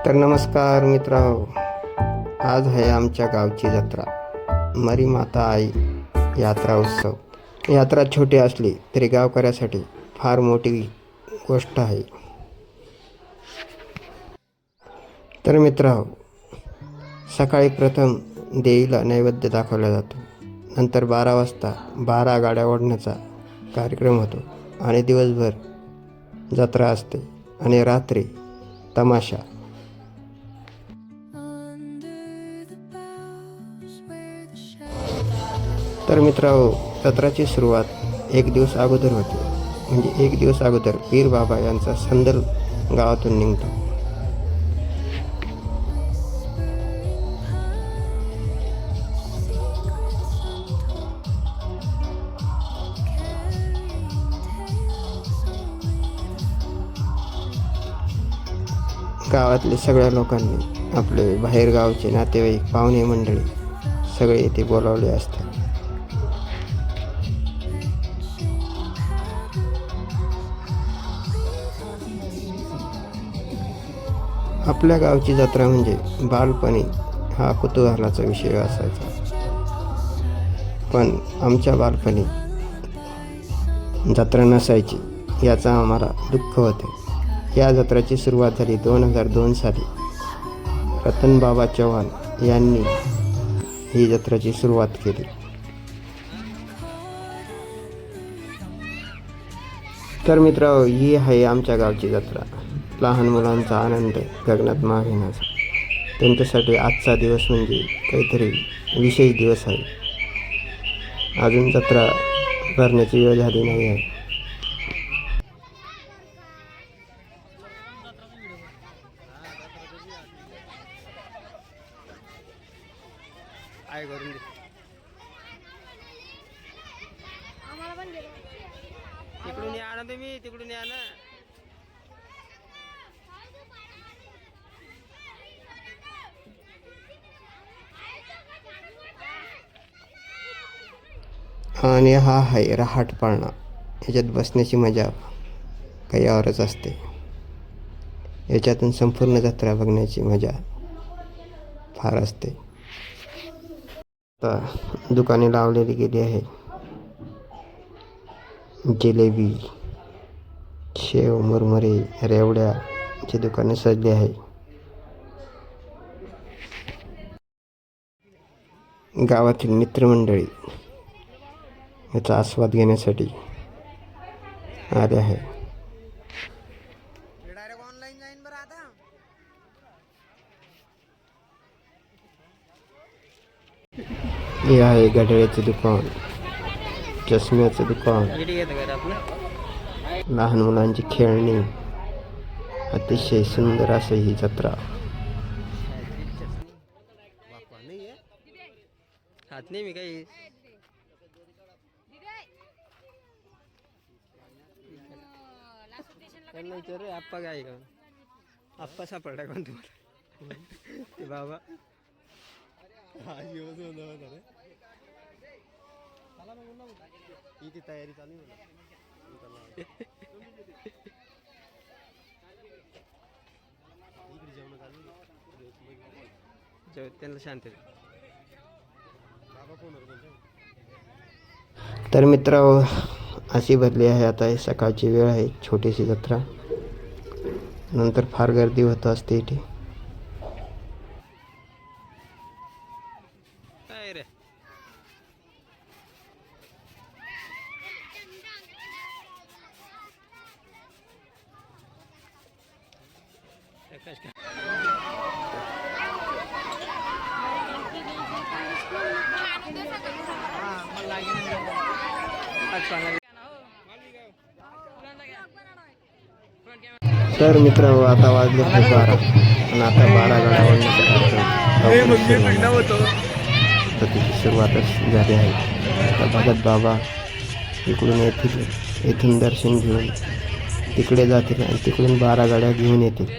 तर नमस्कार मित्रांनो, आज आहे आमच्या गावची जत्रा, मरी माता आई यात्रा उत्सव. यात्रा छोटी असली तरी गावकऱ्यासाठी फार मोठी गोष्ट आहे. तर मित्रांनो, सकाळी प्रथम देवीला नैवेद्य दाखवला जातो. नंतर 12 वाजता 12 गाड्या ओढण्याचा कार्यक्रम होतो आणि दिवसभर जत्रा असते आणि रात्री तमाशा. तर मित्रांनो, जत्राची सुरुवात एक दिवस अगोदर होते. म्हणजे एक दिवस अगोदर पीर बाबा यांचा संदल गावातून निघतो. गावातले सगळ्या लोकांनी आपले बाहेरगावचे नातेवाईक, पाहुणे मंडळी सगळे इथे बोलावले असतात. आपल्या गावची जत्रा म्हणजे बालपणी हा कुतूहलाचा विषय असायचा. पण आमच्या बालपणी जत्रा नसायची याचा आम्हाला दुःख होते. या जत्रेची सुरुवात झाली 2002 साली. रतनबाबा चव्हाण यांनी ही जत्रेची सुरुवात केली. तर मित्रांनो, ही आहे आमच्या गावची जत्रा. लहान मुलांचा आनंद गगनात मावेनासा. त्यांच्यासाठी आजचा दिवस म्हणजे काहीतरी विशेष दिवस आहे. अजून जत्रा भरण्याची वेळ झाली नाही आहे. तिकडून या ना तुम्ही, तिकडून या ना. आणि हा आहे रहाट पाळणा. याच्यात बसण्याची मजा काही औरच असते. याच्यातून संपूर्ण जत्रा बघण्याची मजा फार असते. आता दुकाने लावलेली गेली आहे. जिलेबी, शेव, मुरमुरे, रेवड्याची दुकाने सजली आहे. गावातील मित्रमंडळी याचा आस्वाद घेण्यासाठी आले आहे. हे आहे घड्याळाचे दुकान, चष्म्याचं दुकान, लहान मुलांची खेळणी. अतिशय सुंदर असं ही जत्रा. हात नाही मी काही रे. आप्पा काय का आप्पा सापडला कोण तुम्हाला ते बाबा इथे तयारी चालू त्यांना शांत. तर मित्रांनो, अशी भरली आहे आता. सकाळची वेळ आहे. छोटीशी जत्रा, नंतर फार गर्दी होत असते इथे. तर मित्रांनो, आता वाजले 12 आणि आता 12 गाड्या ओढण्याचा त्याची सुरुवातच झाली आहे. आता भगत बाबा इकडून येतील, येथून दर्शन घेऊन तिकडे जातील आणि तिकडून 12 गाड्या घेऊन येतील.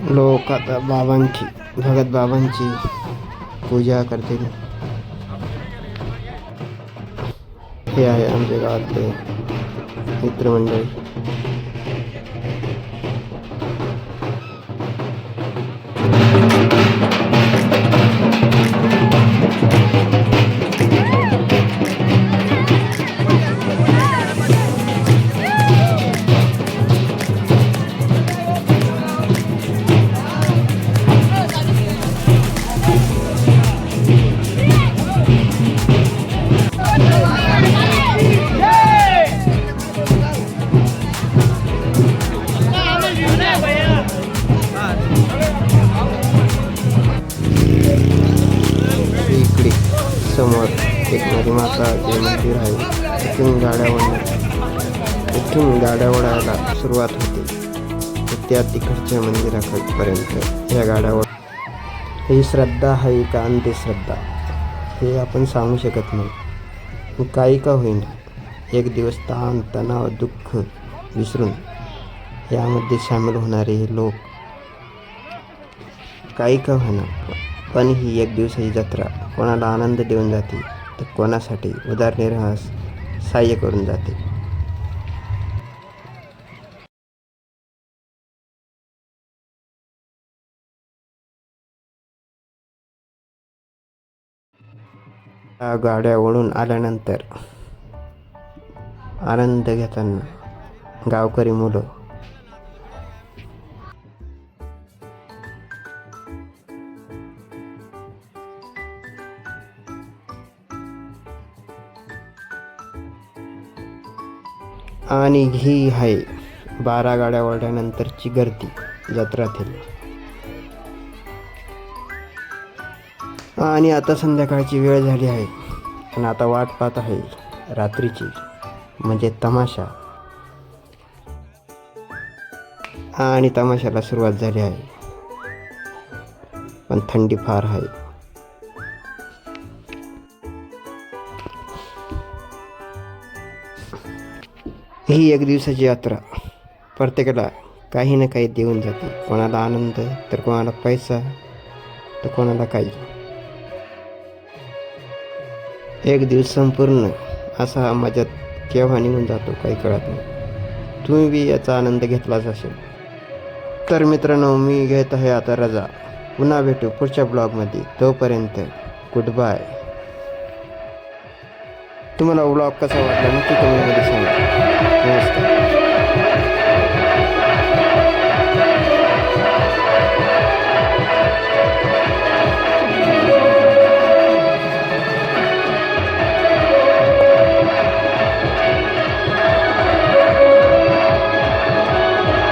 लोक आता बाबांची भगत बाबांची पूजा करतील. हे आहे आमच्या गावातले मित्रमंडळी. इकडे समोर एक नदीमाताचे मंदिर आहे. इथून गाड्या ओढायला सुरुवात होते त्या तिकडच्या मंदिरापर्यंत या गाड्या ही श्रद्धा आहे का अंधश्रद्धा हे आपण सांगू शकत नाही. काही का होईना एक दिवस ताण तणाव दुःख विसरून यामध्ये सामील होणारे हे लोक काही का होईना, पण ही एक दिवसाची जत्रा कोणाला आनंद देऊन जाते तर कोणासाठी उदरनिर्वाहास सहाय्य करून जाते. गाड्या ओढून आल्यानंतर आनंद घेताना गावकरी मुलं आणि ही आहे 12 गाड्या ओढल्यानंतरची गर्दी जत्रातील. आणि आता संध्याकाळची वेळ झाली आहे आणि आता वाट पाहत आहे रात्रीची म्हणजे तमाशा. आणि तमाशाला सुरुवात झाली आहे, पण थंडी फार आहे. ही एक दिवसाची यात्रा प्रत्येकाला काही ना काही देऊन जाते. कोणाला आनंद तर कोणाला पैसा तर कोणाला काही. एक दिवस संपूर्ण असा मजात केव्हा निघून जातो काही कळत नाही. तुम्ही बी याचा आनंद घेतलाच असेल. तर मित्रांनो, मी घेत आहे आता रजा. पुन्हा भेटू पुढच्या ब्लॉगमध्ये. तोपर्यंत गुड बाय. तुम्हाला ब्लॉग कसा वाटला नक्की कमेंटमध्ये सांगा. नमस्कार.